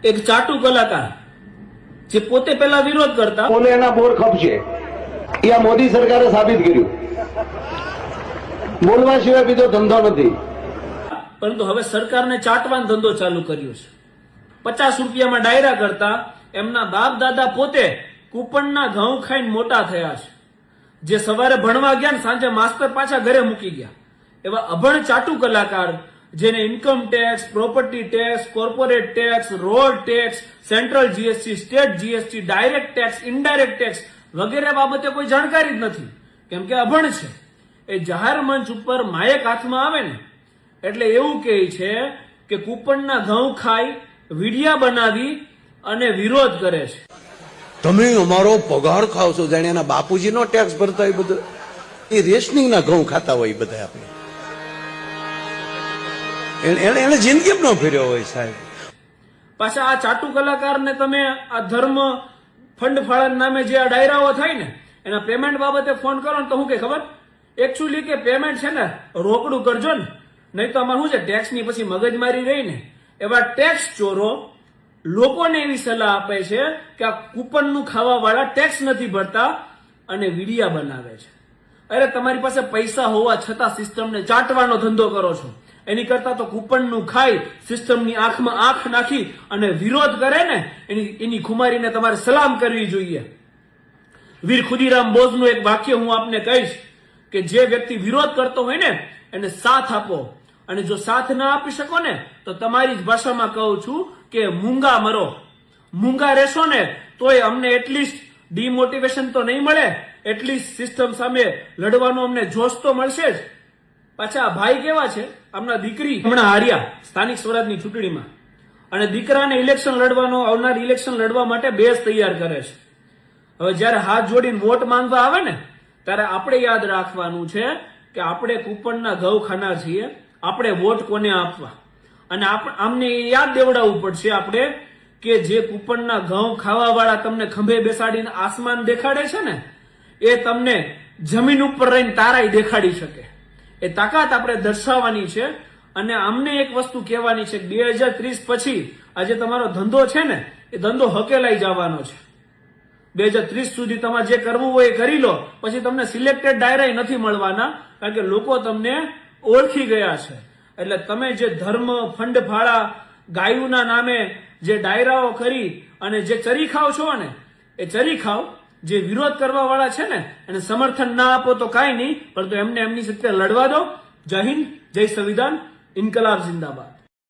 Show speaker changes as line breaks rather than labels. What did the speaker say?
એક ચાટુ કલાકાર જે પોતે પહેલા વિરોધ કરતા,
બોલે એના બોર ખપશે. એ આ મોદી સરકારે સાબિત કર્યું. બોલવા સિવાય બીજો ધંધો નથી.
પરંતુ હવે સરકારને ચાટવાનો ધંધો ચાલુ કર્યો છે. 50 રૂપિયામાં ડાયરા કરતા એમના બાપ દાદા પોતે કૂપનના ઘઉં ખાઈને મોટા થયા છે. જે સવારે ભણવા ગયા ને સાંજે માસ્તર પાછા ઘરે મૂકી ગયા, એવા અભણ ચાટુ કલાકાર જેને income tax, property tax, corporate tax, road tax, central GST, state GST, direct tax, indirect tax વગેરે બાબતે કોઈ જાણકારી જ નથી, કેમ કે અભણ છે. એ જાહેર મંચ ઉપર માયક હાથમાં આવે ને એટલે એવું કહે છે કે કૂપનના ઘઉં ખાઈ વિડિયા બનાવી અને વિરોધ કરે છે.
તમે અમારો પગાર ખાવ છો, જાણે એના બાપુજીનો ટેક્સ ભરતા હોય. બધું એ રેશનિંગના ઘઉં ખાતા હોય બધા. આપણે એને જિંદગી ન ફેર્યો હોય સાહેબ.
પાછા આ ચાટુ કલાકારને તમે આ ધર્મ ફંડ ફાળા નામે જે આ ડાયરાઓ થાય ને એના પેમેન્ટ બાબતે ફોન કરો ને તો હું કે ખબર, એકચ્યુઅલી કે પેમેન્ટ છે ને રોકડું કરજો ને, નહીં તો અમારે શું છે ટેક્સની પછી મગજમારી રહી ને. એવા ટેક્સ ચોરો લોકોને એવી સલાહ આપે છે કે આ કૂપનનું ખાવા વાળા ટેક્સ નથી ભરતા અને વિડિયા બનાવે છે. અરે તમારી પાસે પૈસા હોવા છતાં સિસ્ટમને ચાટવાનો ધંધો કરો છો. એની કરતા તો કૂપનનું ખાઈ સિસ્ટમની આંખમાં આંખ નાખી અને વિરોધ કરે ને એની ખુમારીને તમારે સલામ કરવી જોઈએ. વીર ખુદીરામ બોઝનું એક વાક્ય હું આપને કહીશ કે જે વ્યક્તિ વિરોધ કરતો હોય ને એને સાથ આપો, અને જો સાથ ના આપી શકો ને તો તમારી જ ભાષામાં કહું છું કે મૂંગા મરો. મૂંગા રહેશો ને તોય અમને એટલીસ્ટ ડિમોટિવેશન તો નહીં મળે, એટલીસ્ટ સિસ્ટમ સામે લડવાનો અમને જોશ તો મળશે જ. પાછા ભાઈ કેવા છે, આમના દીકરી હમણાં હાર્યા સ્થાનિક સ્વરાજની ચૂંટણીમાં, અને દીકરાને ઇલેક્શન લડવાનો, આવનાર ઇલેક્શન લડવા માટે બેઝ તૈયાર કરે છે. હવે જયારે હાથ જોડીને વોટ માંગવા આવે ને ત્યારે આપણે યાદ રાખવાનું છે કે આપણે કૂપનના ઘઉં ખાનાર છીએ, આપણે વોટ કોને આપવા. અને આમને યાદ દેવડાવવું પડશે આપણે કે જે કૂપનના ઘઉં ખાવા વાળા તમને ખંભે બેસાડીને આસમાન દેખાડે છે ને એ તમને જમીન ઉપર રહીને તારાય દેખાડી શકે. એ તાકાત આપણે દર્શાવવાની છે. અને અમને એક વસ્તુ કહેવાની છે, 2030 પછી આ જે તમારો ધંધો છે ને એ ધંધો હકેલાઈ જવાનો છે. 2030 સુધી તમારે જે કરવું હોય એ કરી લો, પછી તમને સિલેક્ટેડ ડાયરા નથી મળવાના, કારણ કે લોકો તમને ઓળખી ગયા છે. એટલે તમે જે ધર્મ ફંડ ફાળા ગાયુના નામે જે ડાયરાઓ કરી અને જે ચરી ખાવ છો ને એ ચરી ખાવ. જે વિરોધ કરવા વાળા છે ને એને સમર્થન ના આપો તો કાંઈ નહીં, પરંતુ એમને એમની સાથે લડવા દો. જય હિન્દ, જય સંવિધાન, ઇન્કલાબ જિંદાબાદ.